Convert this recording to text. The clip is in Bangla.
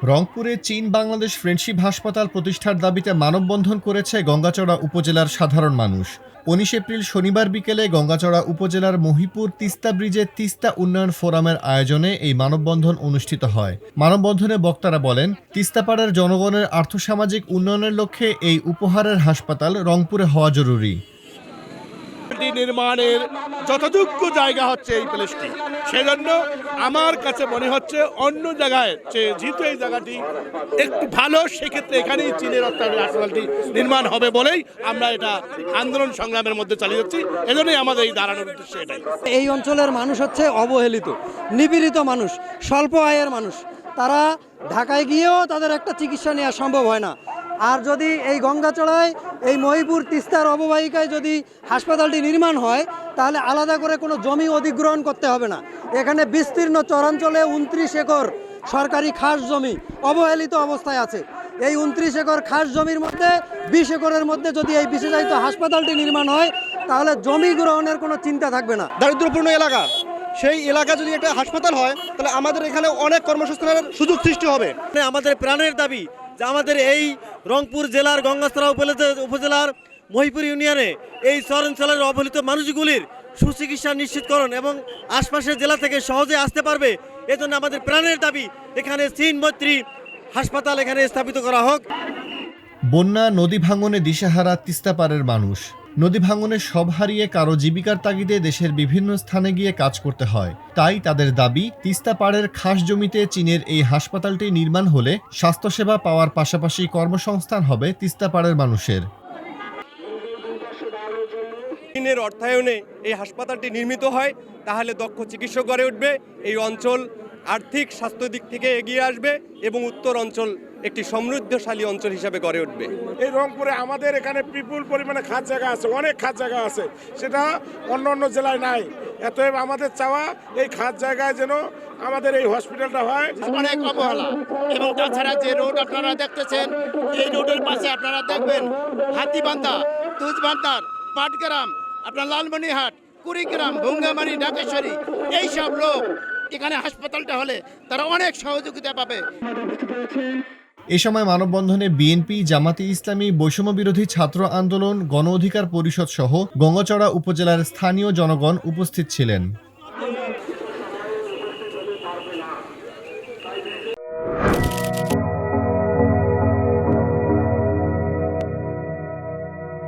রংপুরে চীন বাংলাদেশ ফ্রেন্ডশিপ হাসপাতাল প্রতিষ্ঠার দাবিতে মানববন্ধন করেছে গঙ্গাচড়া উপজেলার সাধারণ মানুষ। ১৯ এপ্রিল শনিবার বিকেলে গঙ্গাচড়া উপজেলার মহিপুর তিস্তা ব্রিজে তিস্তা উন্নয়ন ফোরামের আয়োজনে এই মানববন্ধন অনুষ্ঠিত হয়। মানববন্ধনে বক্তারা বলেন, তিস্তাপাড়ের জনগণের আর্থসামাজিক উন্নয়নের লক্ষ্যে এই উপহারের হাসপাতাল রংপুরে হওয়া জরুরি। নির্মাণের যথাযোগ্য জায়গা হচ্ছে এই প্লেসটি, সেজন্য আমার কাছে মনে হচ্ছে অন্য জায়গায় যেহেতু এই জায়গাটি একটু ভালো, সেক্ষেত্রে এখানেই চীনের হাসপাতালটি নির্মাণ হবে বলেই আমরা এটা আন্দোলন সংগ্রামের মধ্যে চালিয়ে যাচ্ছি। এজন্যই আমাদের এই দাঁড়ানোর উদ্দেশ্য এটাই। এই অঞ্চলের মানুষ হচ্ছে অবহেলিত, নিপীড়িত মানুষ, স্বল্প আয়ের মানুষ। তারা ঢাকায় গিয়েও তাদের একটা চিকিৎসা নেওয়া সম্ভব হয় না। আর যদি এই গঙ্গাচড়ায় এই মহিপুর তিস্তার অববাহিকায় যদি হাসপাতালটি নির্মাণ হয়, তাহলে আলাদা করে কোনো জমি অধিগ্রহণ করতে হবে না। এখানে বিস্তীর্ণ চরাঞ্চলে ২৯ একর সরকারি খাস জমি অবহেলিত অবস্থায় আছে। এই ২৯ একর খাস জমির মধ্যে ২০ একরের মধ্যে যদি এই বিশেষায়িত হাসপাতালটি নির্মাণ হয়, তাহলে জমি গ্রহণের কোনো চিন্তা থাকবে না। দারিদ্র্যপূর্ণ এলাকা, সেই এলাকা যদি একটা হাসপাতাল হয়, তাহলে আমাদের এখানে অনেক কর্মসংস্থানের সুযোগ সৃষ্টি হবে। আমাদের প্রাণের দাবি যে আমাদের এই রংপুর জেলার গঙ্গাচড়া উপজেলার মহিপুর ইউনিয়নে এই চরাঞ্চলের অবহেলিত মানুষগুলির সুচিকিৎসা নিশ্চিতকরণ এবং আশপাশের জেলা থেকে সহজে আসতে পারবে, এজন্য আমাদের প্রাণের দাবি এখানে চীন মৈত্রী হাসপাতাল এখানে স্থাপিত করা হোক। বন্যা, নদী ভাঙনে দিশেহারা তিস্তাপাড়ের মানুষ। নদী ভাঙনে সব হারিয়ে কারো জীবিকার তাগিদে দেশের বিভিন্ন স্থানে গিয়ে কাজ করতে হয়। তাই তাদের দাবি, তিস্তাপাড়ের খাস জমিতে চীনের এই হাসপাতালটি নির্মাণ হলে স্বাস্থ্যসেবা পাওয়ার পাশাপাশি কর্মসংস্থান হবে তিস্তাপাড়ের মানুষের। চীনের অর্থায়নে এই হাসপাতালটি নির্মিত হয়, তাহলে দক্ষ চিকিৎসক গড়ে উঠবে, এই অঞ্চল আর্থিক স্বাস্থ্য দিক থেকে এগিয়ে আসবে এবং উত্তর অঞ্চল একটি সমৃদ্ধশালী অঞ্চল হিসাবে গড়ে উঠবে। এই রংপুরে আমাদের এখানে বিপুল পরিমাণে খাস জায়গা আছে, অনেক খাস জায়গা আছে, সেটা অন্য অন্য জেলায় নাই। অতএব আমাদের চাওয়া এই খাস জায়গায় যেন আমাদের এই হসপিটালটা হয়। অনেক অবহেলা, এবং তাছাড়া যে রোড আপনারা দেখতেছেন, এই রোডের পাশে আপনারা দেখবেন হাতিবান্ধা, তুজবান্ধার, পাটগ্রাম, আপনার লালমনিরহাট, কুড়িগ্রাম, ভুঙ্গামারি, ঢাকেশ্বরী, এইসব লোক এখানে হাসপাতালটা হলে তারা অনেক সহযোগিতা পাবে। এ সময় মানববন্ধনে বিএনপি, জামাতে ইসলামী, বৈষম্য বিরোধী ছাত্র আন্দোলন, গণ অধিকার পরিষদ সহ গঙ্গাচড়া উপজেলার স্থানীয় জনগণ উপস্থিত ছিলেন।